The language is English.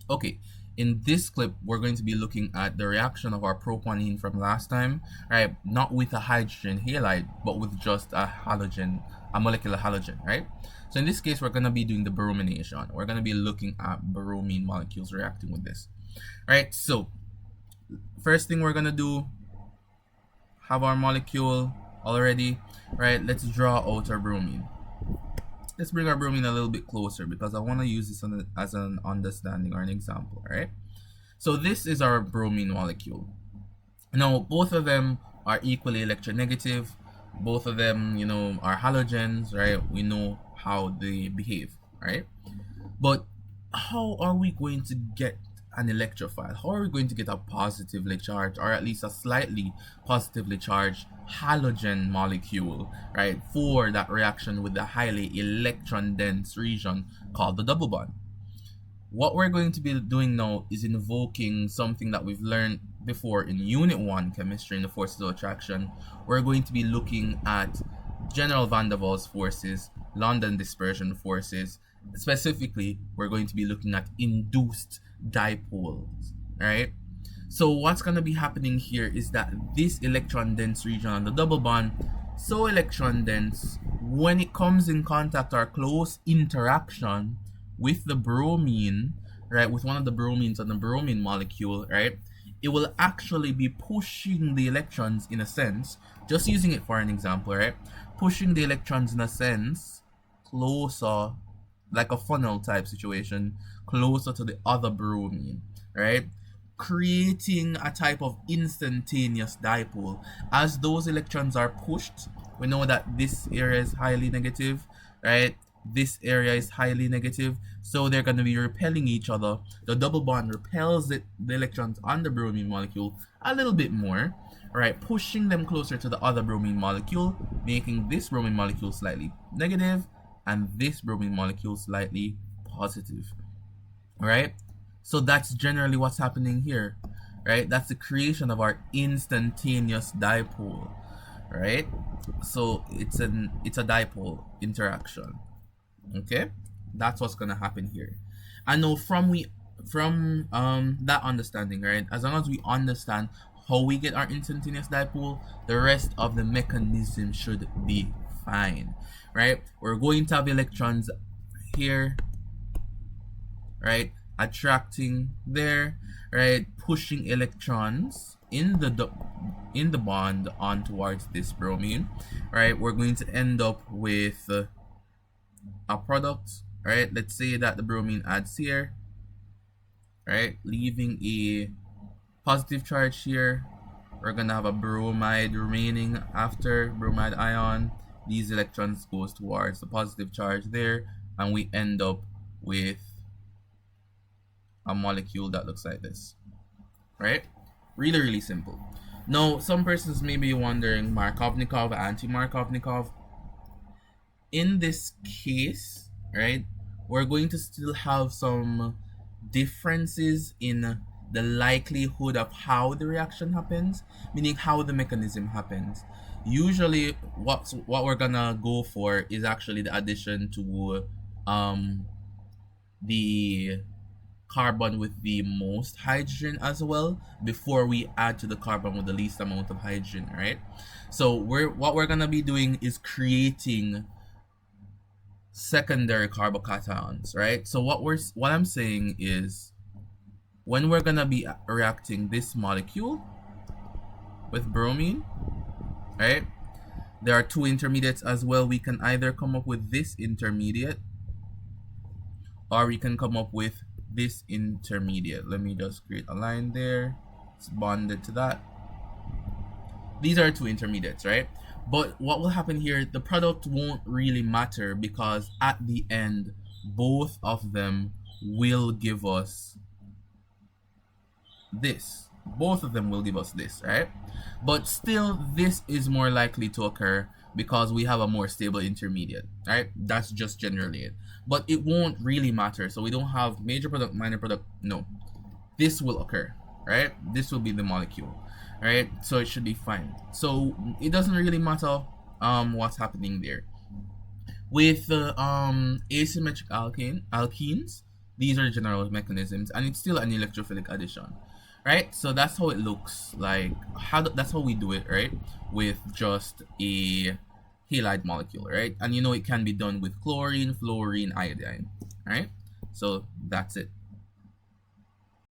Okay, in this clip, we're going to be looking at the reaction of our propanene from last time, right? Not with a hydrogen halide, but with just a halogen, a molecular halogen, right? So in this case, we're going to be doing the bromination. We're going to be looking at bromine molecules reacting with this, right? So first thing we're going to do, have our molecule already, right? Let's draw out our bromine. Let's bring our bromine a little bit closer because I want to use this as an understanding or an example, right? So this is our bromine molecule. Now, both of them are equally electronegative. Both of them, are halogens, right? We know how they behave, right? But how are we going to get an electrophile? How are we going to get a positively charged, or at least a slightly positively charged halogen molecule, right, for that reaction with the highly electron dense region called the double bond? What we're going to be doing now is invoking something that we've learned before in Unit 1 chemistry in the forces of attraction. We're going to be looking at general van der Waals forces, London dispersion forces. Specifically, we're going to be looking at induced dipoles, right? So what's going to be happening here is that this electron dense region on the double bond, so electron dense, when it comes in contact or close interaction with the bromine, right, with one of the bromines on the bromine molecule, right, it will actually be pushing the electrons in a sense, just using it for an example, right, pushing the electrons in a sense closer, like a funnel type situation, closer to the other bromine, right, creating a type of instantaneous dipole. As those electrons are pushed, we know that this area is highly negative, right? This area is highly negative, so they're going to be repelling each other. The double bond repels the electrons on the bromine molecule a little bit more, right, pushing them closer to the other bromine molecule, making this bromine molecule slightly negative and this bromine molecule slightly positive, right? So that's generally what's happening here, right? That's the creation of our instantaneous dipole, right? So it's a dipole interaction. Okay, that's what's gonna happen here. I know from that understanding, right? As long as we understand how we get our instantaneous dipole, the rest of the mechanism should be fine, right? We're going to have electrons here, right, attracting there, right, pushing electrons in the bond on towards this bromine, right? We're going to end up with a product, right? Let's say that the bromine adds here, right, leaving a positive charge here. We're gonna have a bromide remaining after bromide ion. These electrons goes towards the positive charge there, and we end up with a molecule that looks like this, right? Really, really simple. Now, some persons may be wondering, Markovnikov, anti-Markovnikov. In this case, right, we're going to still have some differences in the likelihood of how the reaction happens, meaning how the mechanism happens. Usually, what we're gonna go for is actually the addition to the carbon with the most hydrogen as well before we add to the carbon with the least amount of hydrogen, right? So what we're gonna be doing is creating secondary carbocations, right? So what I'm saying is, when we're gonna be reacting this molecule with bromine, right, there are two intermediates as well. We can either come up with this intermediate, or we can come up with this intermediate. Let me just create a line there. It's bonded to that. These are two intermediates, right? But what will happen here, the product won't really matter because at the end, both of them will give us this. Both of them will give us this, right? But still, this is more likely to occur because we have a more stable intermediate, right? That's just generally it. But it won't really matter. So we don't have major product, minor product. No, this will occur, right? This will be the molecule, right? So it should be fine. So it doesn't really matter what's happening there. With asymmetric alkenes, These are general mechanisms, and it's still an electrophilic addition, right? So that's how it looks like. That's how we do it, right? With just a halide molecule, right? And you know it can be done with chlorine, fluorine, iodine, right? So that's it.